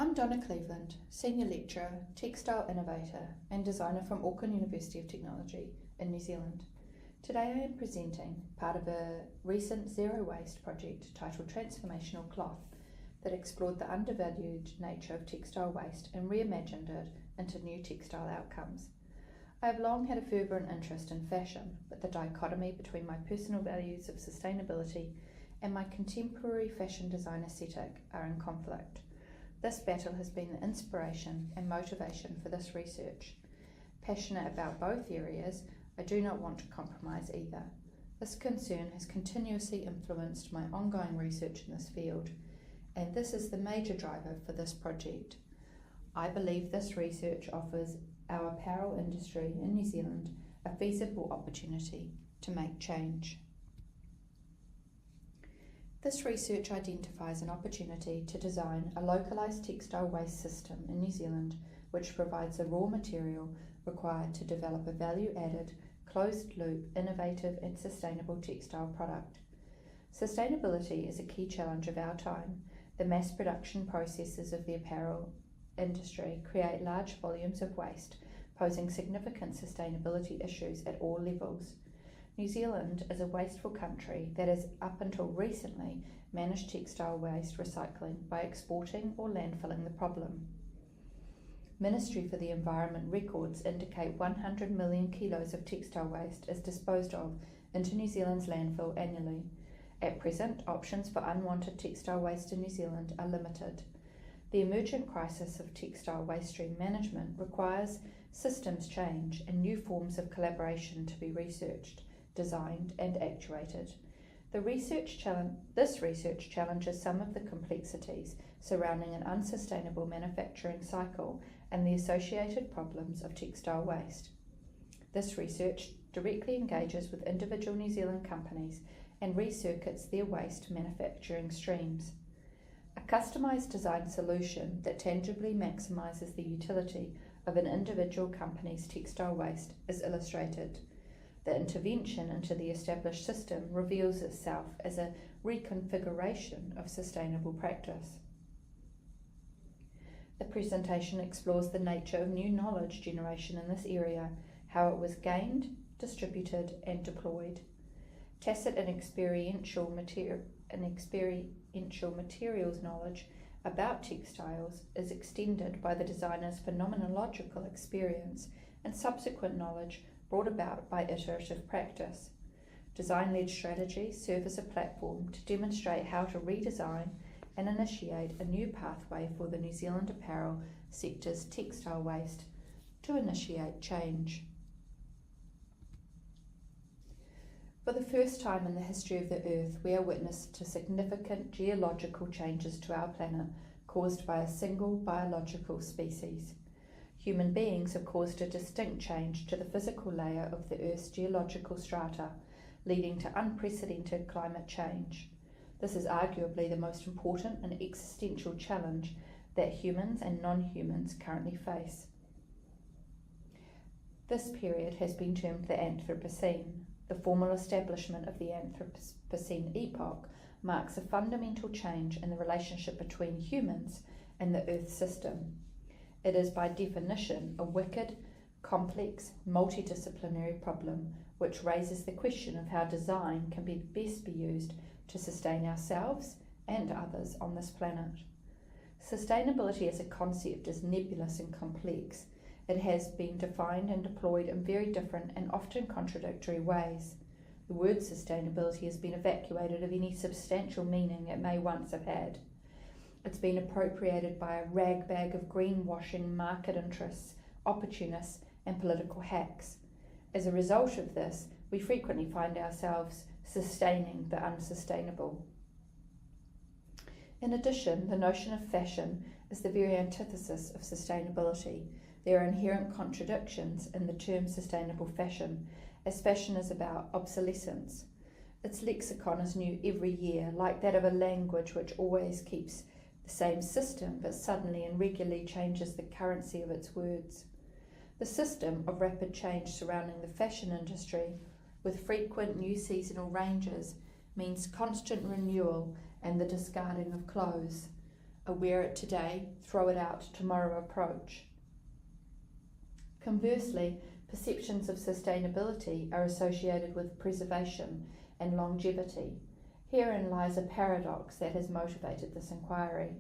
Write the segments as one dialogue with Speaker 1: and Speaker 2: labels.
Speaker 1: I'm Donna Cleveland, Senior Lecturer, Textile Innovator and Designer from Auckland University of Technology in New Zealand. Today I am presenting part of a recent zero waste project titled Transformational Cloth that explored the undervalued nature of textile waste and reimagined it into new textile outcomes. I have long had a fervent interest in fashion, but the dichotomy between my personal values of sustainability and my contemporary fashion design aesthetic are in conflict. This battle has been the inspiration and motivation for this research. Passionate about both areas, I do not want to compromise either. This concern has continuously influenced my ongoing research in this field, and this is the major driver for this project. I believe this research offers our apparel industry in New Zealand a feasible opportunity to make change. This research identifies an opportunity to design a localised textile waste system in New Zealand which provides the raw material required to develop a value-added, closed-loop, innovative and sustainable textile product. Sustainability is a key challenge of our time. The mass production processes of the apparel industry create large volumes of waste, posing significant sustainability issues at all levels. New Zealand is a wasteful country that has up until recently managed textile waste recycling by exporting or landfilling the problem. Ministry for the Environment records indicate 100 million kilos of textile waste is disposed of into New Zealand's landfill annually. At present, options for unwanted textile waste in New Zealand are limited. The emergent crisis of textile waste stream management requires systems change and new forms of collaboration to be researched, designed and actuated. This research challenges some of the complexities surrounding an unsustainable manufacturing cycle and the associated problems of textile waste. This research directly engages with individual New Zealand companies and recircuits their waste manufacturing streams. A customised design solution that tangibly maximises the utility of an individual company's textile waste is illustrated. The intervention into the established system reveals itself as a reconfiguration of sustainable practice. The presentation explores the nature of new knowledge generation in this area, how it was gained, distributed and deployed. Tacit and experiential materials knowledge about textiles is extended by the designer's phenomenological experience and subsequent knowledge brought about by iterative practice. Design-led strategies serve as a platform to demonstrate how to redesign and initiate a new pathway for the New Zealand apparel sector's textile waste to initiate change. For the first time in the history of the Earth, we are witness to significant geological changes to our planet caused by a single biological species. Human beings have caused a distinct change to the physical layer of the Earth's geological strata, leading to unprecedented climate change. This is arguably the most important and existential challenge that humans and non-humans currently face. This period has been termed the Anthropocene. The formal establishment of the Anthropocene epoch marks a fundamental change in the relationship between humans and the Earth system. It is by definition a wicked, complex, multidisciplinary problem which raises the question of how design can best be used to sustain ourselves and others on this planet. Sustainability as a concept is nebulous and complex. It has been defined and deployed in very different and often contradictory ways. The word sustainability has been evacuated of any substantial meaning it may once have had. It's been appropriated by a ragbag of greenwashing market interests, opportunists and political hacks. As a result of this, we frequently find ourselves sustaining the unsustainable. In addition, the notion of fashion is the very antithesis of sustainability. There are inherent contradictions in the term sustainable fashion, as fashion is about obsolescence. Its lexicon is new every year, like that of a language which always keeps the same system but suddenly and regularly changes the currency of its words. The system of rapid change surrounding the fashion industry, with frequent new seasonal ranges, means constant renewal and the discarding of clothes. a wear it today, throw it out tomorrow approach. Conversely, perceptions of sustainability are associated with preservation and longevity. Herein lies a paradox that has motivated this inquiry.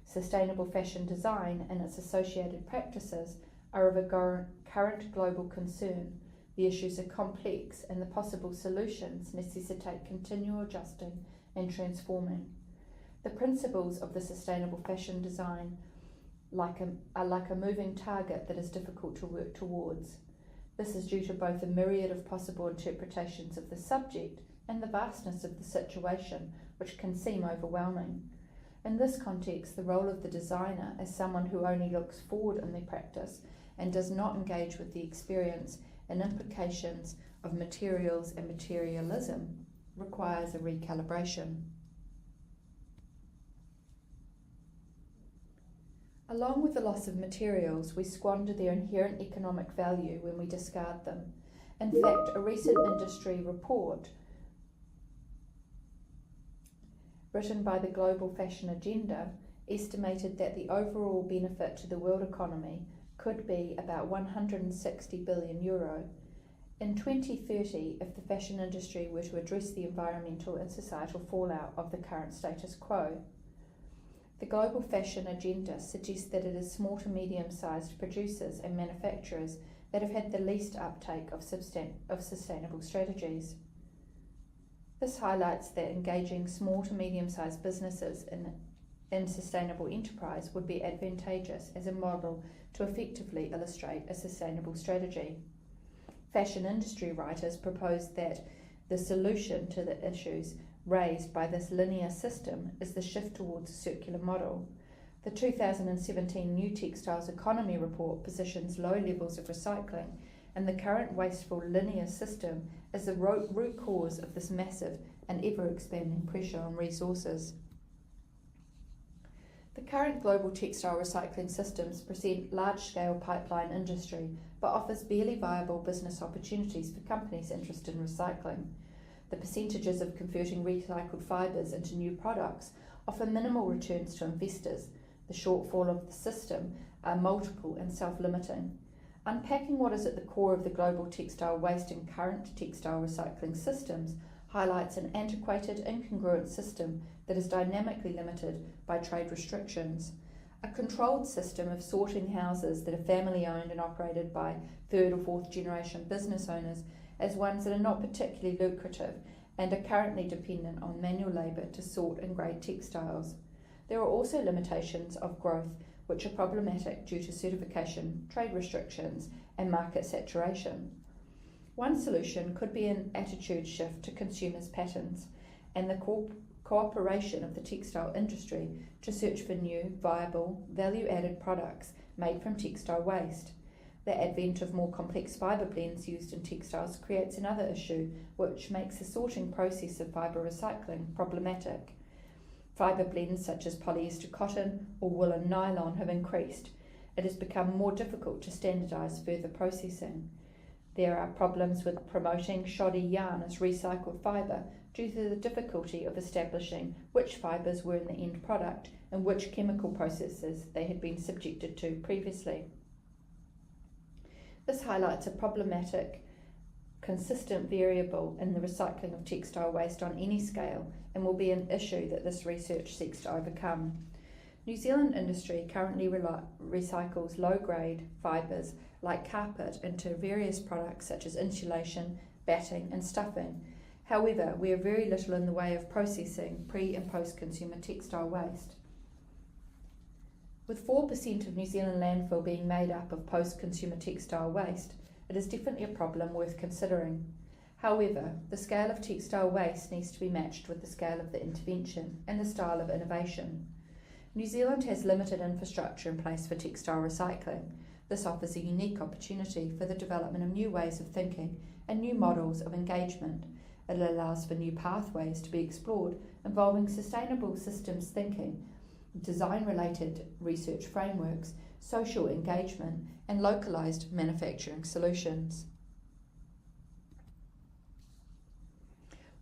Speaker 1: Sustainable fashion design and its associated practices are of a current global concern. The issues are complex and the possible solutions necessitate continual adjusting and transforming. The principles of the sustainable fashion design are like a moving target that is difficult to work towards. This is due to both a myriad of possible interpretations of the subject and the vastness of the situation, which can seem overwhelming. In this context, the role of the designer as someone who only looks forward in their practice and does not engage with the experience and implications of materials and materialism requires a recalibration. Along with the loss of materials, we squander their inherent economic value when we discard them. In fact, a recent industry report written by the Global Fashion Agenda estimated that the overall benefit to the world economy could be about €160 billion. In 2030, if the fashion industry were to address the environmental and societal fallout of the current status quo. The Global Fashion Agenda suggests that it is small to medium-sized producers and manufacturers that have had the least uptake of sustainable strategies. This highlights that engaging small to medium-sized businesses in sustainable enterprise would be advantageous as a model to effectively illustrate a sustainable strategy. Fashion industry writers propose that the solution to the issues raised by this linear system is the shift towards a circular model. The 2017 New Textiles Economy report positions low levels of recycling and the current wasteful linear system as the root cause of this massive and ever-expanding pressure on resources. The current global textile recycling systems present large-scale pipeline industry, but offers barely viable business opportunities for companies interested in recycling. The percentages of converting recycled fibres into new products offer minimal returns to investors. The shortfall of the system are multiple and self-limiting. Unpacking what is at the core of the global textile waste and current textile recycling systems highlights an antiquated, incongruent system that is dynamically limited by trade restrictions. A controlled system of sorting houses that are family-owned and operated by third or fourth generation business owners as ones that are not particularly lucrative and are currently dependent on manual labour to sort and grade textiles. There are also limitations of growth which are problematic due to certification, trade restrictions and market saturation. One solution could be an attitude shift to consumers' patterns and the cooperation of the textile industry to search for new, viable, value-added products made from textile waste. The advent of more complex fibre blends used in textiles creates another issue which makes the sorting process of fibre recycling problematic. Fibre blends such as polyester cotton or woolen nylon have increased. It has become more difficult to standardise further processing. There are problems with promoting shoddy yarn as recycled fibre due to the difficulty of establishing which fibres were in the end product and which chemical processes they had been subjected to previously. This highlights a problematic, consistent variable in the recycling of textile waste on any scale and will be an issue that this research seeks to overcome. New Zealand industry currently recycles low-grade fibres like carpet into various products such as insulation, batting and stuffing. However, we have very little in the way of processing pre- and post-consumer textile waste. With 4% of New Zealand landfill being made up of post-consumer textile waste, it is definitely a problem worth considering. However, the scale of textile waste needs to be matched with the scale of the intervention and the style of innovation. New Zealand has limited infrastructure in place for textile recycling. This offers a unique opportunity for the development of new ways of thinking and new models of engagement. It allows for new pathways to be explored involving sustainable systems thinking, design-related research frameworks, social engagement, and localised manufacturing solutions.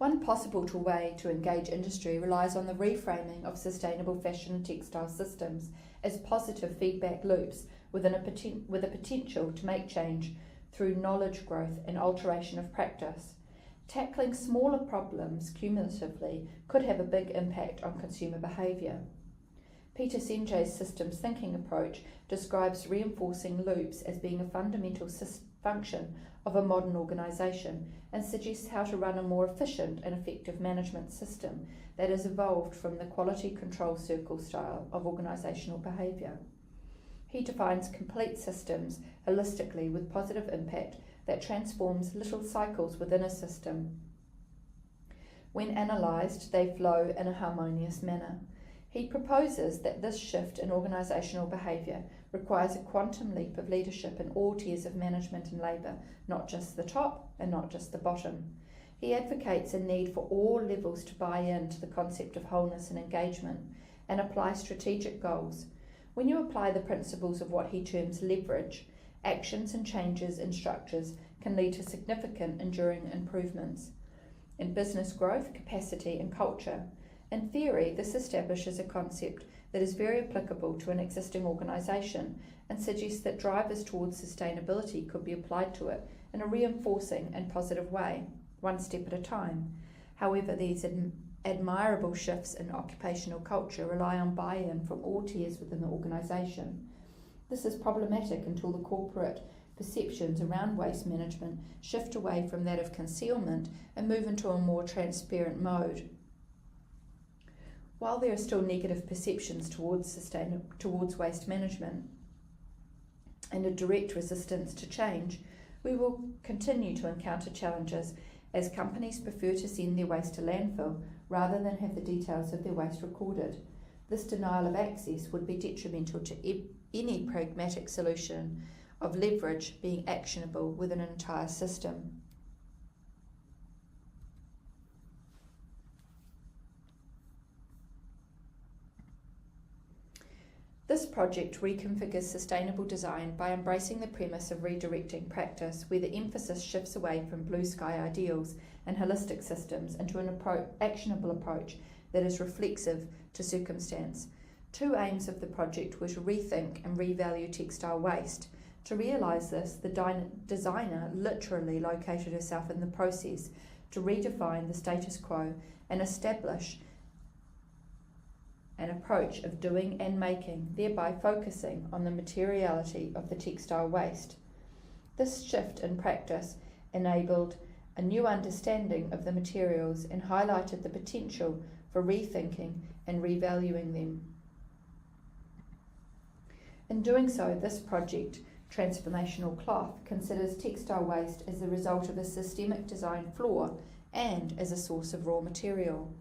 Speaker 1: One possible way to engage industry relies on the reframing of sustainable fashion and textile systems as positive feedback loops with a potential to make change through knowledge growth and alteration of practice. Tackling smaller problems cumulatively could have a big impact on consumer behaviour. Peter Senge's systems thinking approach describes reinforcing loops as being a fundamental function of a modern organisation and suggests how to run a more efficient and effective management system that has evolved from the quality control circle style of organisational behaviour. He defines complete systems holistically with positive impact that transforms little cycles within a system. When analysed, they flow in a harmonious manner. He proposes that this shift in organisational behaviour requires a quantum leap of leadership in all tiers of management and labour, not just the top and not just the bottom. He advocates a need for all levels to buy into the concept of wholeness and engagement and apply strategic goals. When you apply the principles of what he terms leverage, actions and changes in structures can lead to significant enduring improvements in business growth, capacity and culture. In theory, this establishes a concept that is very applicable to an existing organisation and suggests that drivers towards sustainability could be applied to it in a reinforcing and positive way, one step at a time. However, these admirable shifts in occupational culture rely on buy-in from all tiers within the organisation. This is problematic until the corporate perceptions around waste management shift away from that of concealment and move into a more transparent mode. While there are still negative perceptions towards waste management and a direct resistance to change, we will continue to encounter challenges as companies prefer to send their waste to landfill rather than have the details of their waste recorded. This denial of access would be detrimental to any pragmatic solution of leverage being actionable within an entire system. This project reconfigures sustainable design by embracing the premise of redirecting practice, where the emphasis shifts away from blue sky ideals and holistic systems into an actionable approach that is reflexive to circumstance. Two aims of the project were to rethink and revalue textile waste. To realise this, the designer literally located herself in the process to redefine the status quo and establish an approach of doing and making, thereby focusing on the materiality of the textile waste. This shift in practice enabled a new understanding of the materials and highlighted the potential for rethinking and revaluing them. In doing so, this project, Transformational Cloth, considers textile waste as the result of a systemic design flaw and as a source of raw material.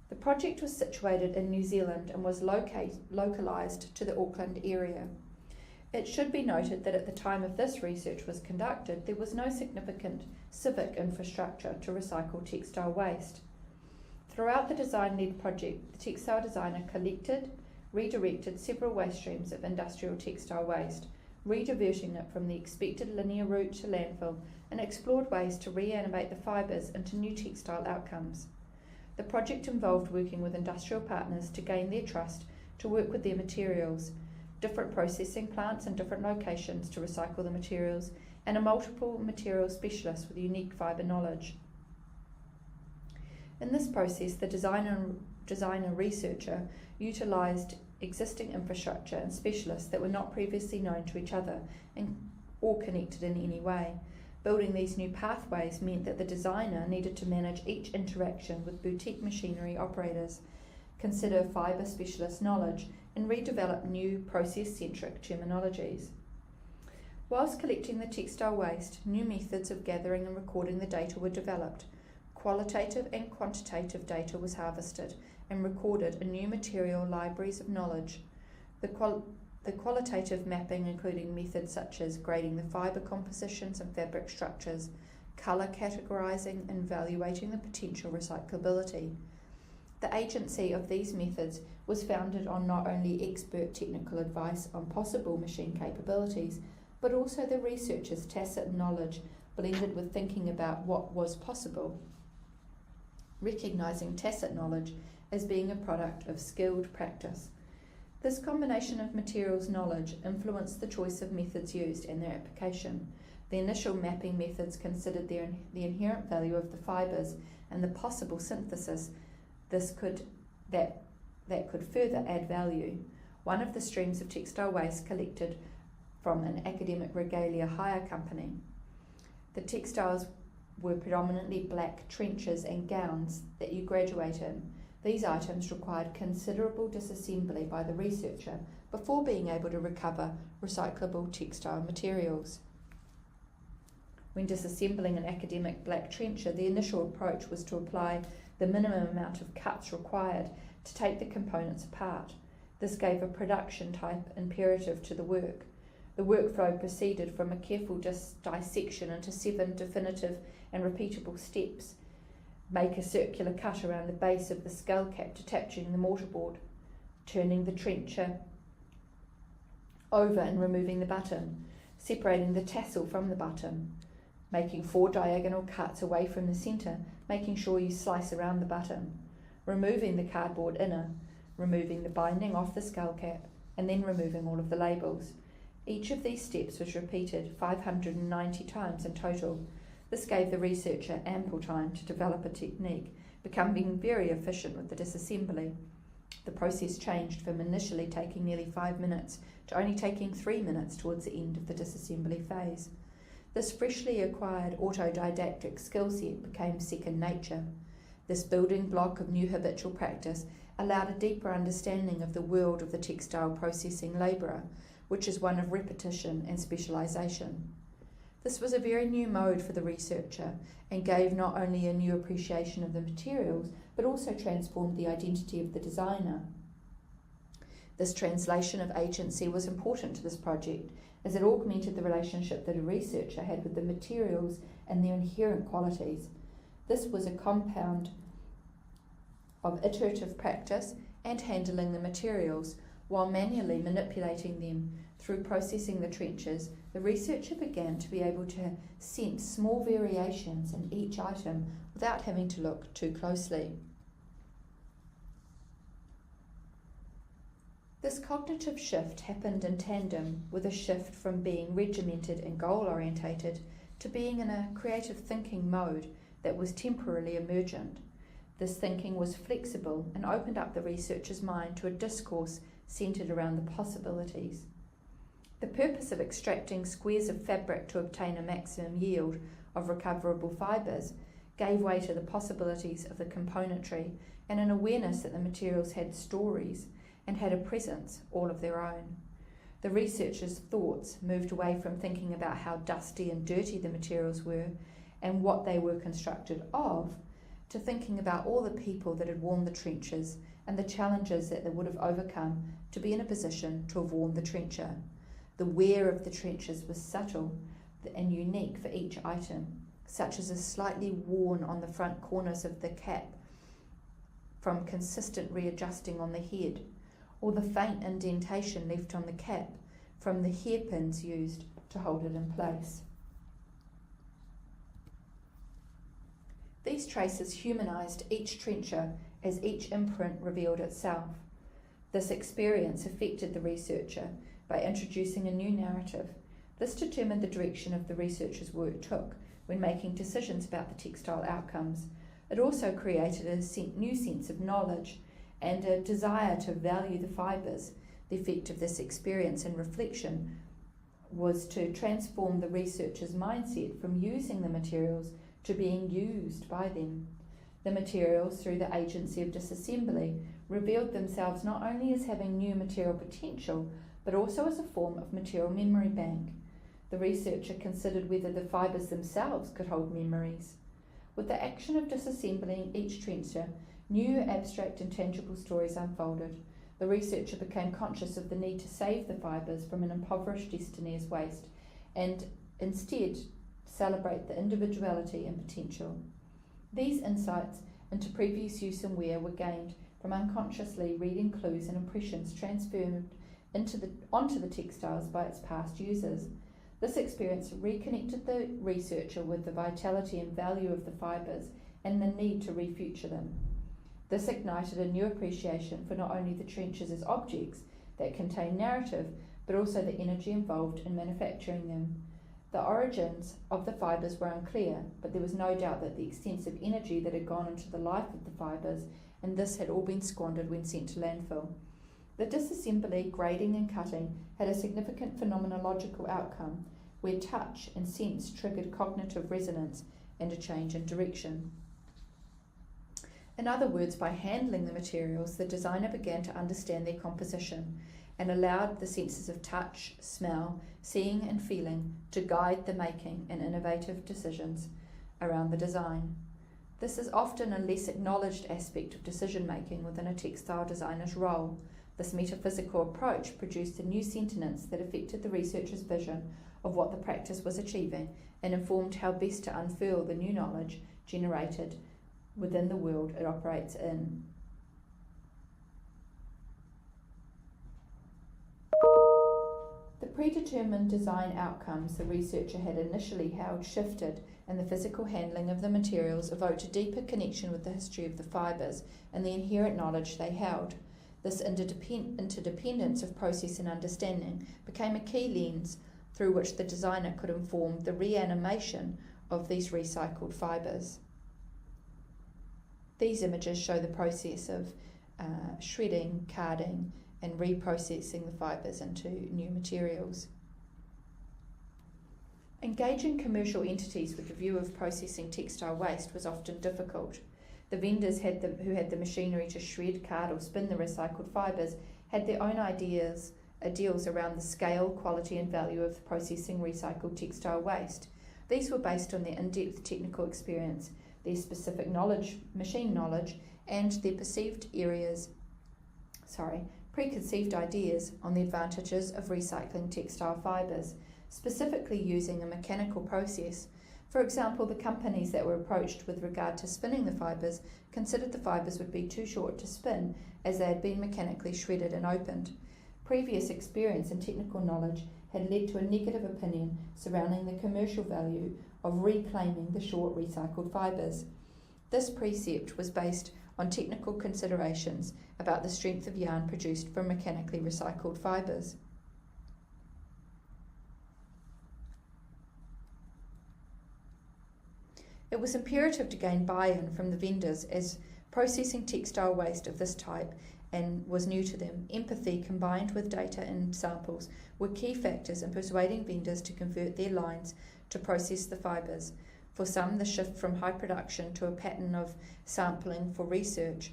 Speaker 1: The project was situated in New Zealand and was localised to the Auckland area. It should be noted that at the time of this research was conducted, there was no significant civic infrastructure to recycle textile waste. Throughout the design-led project, the textile designer collected, redirected several waste streams of industrial textile waste, rediverting it from the expected linear route to landfill, and explored ways to reanimate the fibres into new textile outcomes. The project involved working with industrial partners to gain their trust to work with their materials, different processing plants in different locations to recycle the materials, and a multiple material specialist with unique fibre knowledge. In this process, the designer-researcher utilised existing infrastructure and specialists that were not previously known to each other or connected in any way. Building these new pathways meant that the designer needed to manage each interaction with boutique machinery operators, consider fibre specialist knowledge, and redevelop new process-centric terminologies. Whilst collecting the textile waste, new methods of gathering and recording the data were developed. Qualitative and quantitative data was harvested and recorded in new material libraries of knowledge. The qualitative mapping, including methods such as grading the fibre compositions and fabric structures, colour categorising and evaluating the potential recyclability. The agency of these methods was founded on not only expert technical advice on possible machine capabilities, but also the researchers' tacit knowledge blended with thinking about what was possible. recognising tacit knowledge as being a product of skilled practice. This combination of materials knowledge influenced the choice of methods used and their application. The initial mapping methods considered the inherent value of the fibres and the possible synthesis that could further add value. One of the streams of textile waste collected from an academic regalia hire company. The textiles were predominantly black trenchers and gowns that you graduate in. These items required considerable disassembly by the researcher before being able to recover recyclable textile materials. When disassembling an academic black trencher, the initial approach was to apply the minimum amount of cuts required to take the components apart. This gave a production type imperative to the work. The workflow proceeded from a careful dissection into 7 definitive and repeatable steps. Make a circular cut around the base of the skull cap, detaching the mortarboard, turning the trencher over and removing the button, separating the tassel from the button, making 4 diagonal cuts away from the centre, making sure you slice around the button, removing the cardboard inner, removing the binding off the skull cap, and then removing all of the labels. Each of these steps was repeated 590 times in total. This gave the researcher ample time to develop a technique, becoming very efficient with the disassembly. The process changed from initially taking nearly 5 minutes to only taking 3 minutes towards the end of the disassembly phase. This freshly acquired autodidactic skill set became second nature. This building block of new habitual practice allowed a deeper understanding of the world of the textile processing labourer, which is one of repetition and specialisation. This was a very new mode for the researcher and gave not only a new appreciation of the materials, but also transformed the identity of the designer. This translation of agency was important to this project, as it augmented the relationship that a researcher had with the materials and their inherent qualities. This was a compound of iterative practice and handling the materials, while manually manipulating them through processing the trenchers. The researcher began to be able to sense small variations in each item without having to look too closely. This cognitive shift happened in tandem with a shift from being regimented and goal-orientated to being in a creative thinking mode that was temporarily emergent. This thinking was flexible and opened up the researcher's mind to a discourse centred around the possibilities. The purpose of extracting squares of fabric to obtain a maximum yield of recoverable fibres gave way to the possibilities of the componentry and an awareness that the materials had stories and had a presence all of their own. The researchers' thoughts moved away from thinking about how dusty and dirty the materials were and what they were constructed of, to thinking about all the people that had worn the trenchers and the challenges that they would have overcome to be in a position to have worn the trencher. The wear of the trenchers was subtle and unique for each item, such as a slightly worn on the front corners of the cap from consistent readjusting on the head, or the faint indentation left on the cap from the hairpins used to hold it in place. These traces humanised each trencher as each imprint revealed itself. This experience affected the researcher by introducing a new narrative. This determined the direction of the researcher's work took when making decisions about the textile outcomes. It also created a new sense of knowledge and a desire to value the fibres. The effect of this experience and reflection was to transform the researcher's mindset from using the materials to being used by them. The materials, through the agency of disassembly, revealed themselves not only as having new material potential, but also as a form of material memory bank. The researcher considered whether the fibres themselves could hold memories. With the action of disassembling each trencher, new abstract and tangible stories unfolded. The researcher became conscious of the need to save the fibres from an impoverished destiny as waste, and instead celebrate the individuality and potential. These insights into previous use and wear were gained from unconsciously reading clues and impressions transferred onto the textiles by its past users. This experience reconnected the researcher with the vitality and value of the fibres and the need to refuture them. This ignited a new appreciation for not only the trenches as objects that contain narrative, but also the energy involved in manufacturing them. The origins of the fibres were unclear, but there was no doubt that the extensive energy that had gone into the life of the fibres, and this had all been squandered when sent to landfill. The disassembly, grading and cutting had a significant phenomenological outcome, where touch and sense triggered cognitive resonance and a change in direction. In other words, by handling the materials, the designer began to understand their composition and allowed the senses of touch, smell, seeing and feeling to guide the making and innovative decisions around the design. This is often a less acknowledged aspect of decision making within a textile designer's role. This metaphysical approach produced a new sentience that affected the researcher's vision of what the practice was achieving and informed how best to unfurl the new knowledge generated within the world it operates in. The predetermined design outcomes the researcher had initially held shifted, and the physical handling of the materials evoked a deeper connection with the history of the fibres and the inherent knowledge they held. This interdependence of process and understanding became a key lens through which the designer could inform the reanimation of these recycled fibres. These images show the process of shredding, carding, and reprocessing the fibres into new materials. Engaging commercial entities with the view of processing textile waste was often difficult. The vendors who had the machinery to shred, card or spin the recycled fibres had their own ideals around the scale, quality and value of processing recycled textile waste. These were based on their in-depth technical experience, their specific knowledge, machine knowledge, and their preconceived ideas on the advantages of recycling textile fibres, specifically using a mechanical process. For example, the companies that were approached with regard to spinning the fibres considered the fibres would be too short to spin as they had been mechanically shredded and opened. Previous experience and technical knowledge had led to a negative opinion surrounding the commercial value of reclaiming the short recycled fibres. This precept was based on technical considerations about the strength of yarn produced from mechanically recycled fibres. It was imperative to gain buy-in from the vendors, as processing textile waste of this type and was new to them. Empathy combined with data and samples were key factors in persuading vendors to convert their lines to process the fibres. For some, the shift from high production to a pattern of sampling for research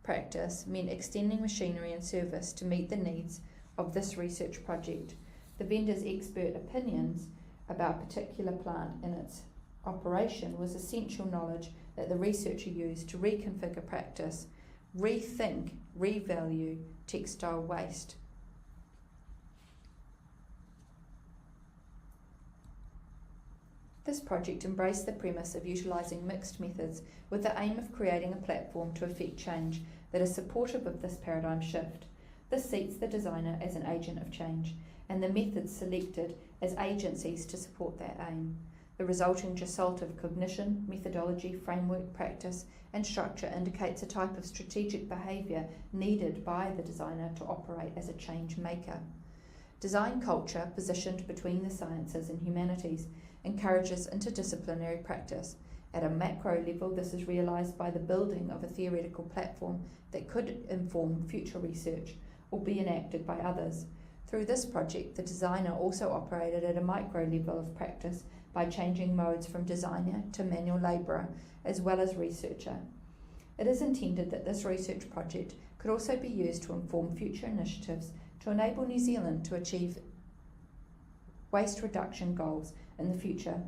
Speaker 1: practice meant extending machinery and service to meet the needs of this research project. The vendor's expert opinions about a particular plant and its operation was essential knowledge that the researcher used to reconfigure practice, rethink, revalue textile waste. This project embraced the premise of utilising mixed methods with the aim of creating a platform to effect change that is supportive of this paradigm shift. This seats the designer as an agent of change, and the methods selected as agencies to support that aim. The resulting gestalt of cognition, methodology, framework, practice, and structure indicates a type of strategic behaviour needed by the designer to operate as a change maker. Design culture, positioned between the sciences and humanities, encourages interdisciplinary practice. At a macro level, this is realised by the building of a theoretical platform that could inform future research or be enacted by others. Through this project, the designer also operated at a micro level of practice by changing modes from designer to manual labourer, as well as researcher. It is intended that this research project could also be used to inform future initiatives to enable New Zealand to achieve waste reduction goals in the future.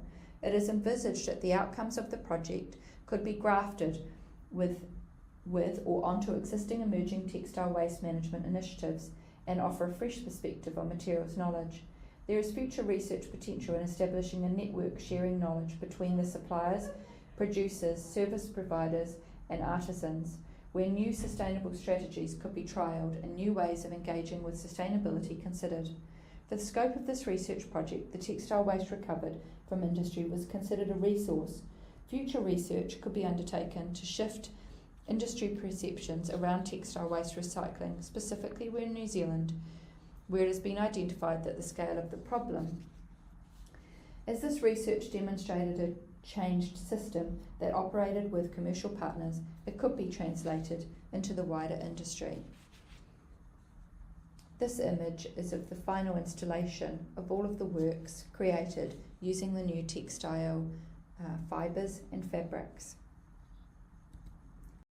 Speaker 1: It is envisaged that the outcomes of the project could be grafted with or onto existing emerging textile waste management initiatives and offer a fresh perspective on materials knowledge. There is future research potential in establishing a network sharing knowledge between the suppliers, producers, service providers and artisans, where new sustainable strategies could be trialled and new ways of engaging with sustainability considered. For the scope of this research project, the textile waste recovered from industry was considered a resource Future research could be undertaken to shift industry perceptions around textile waste recycling, specifically in New Zealand, where it has been identified that the scale of the problem. As this research demonstrated a changed system that operated with commercial partners, it could be translated into the wider industry. This image is of the final installation of all of the works created using the new textile fibres and fabrics.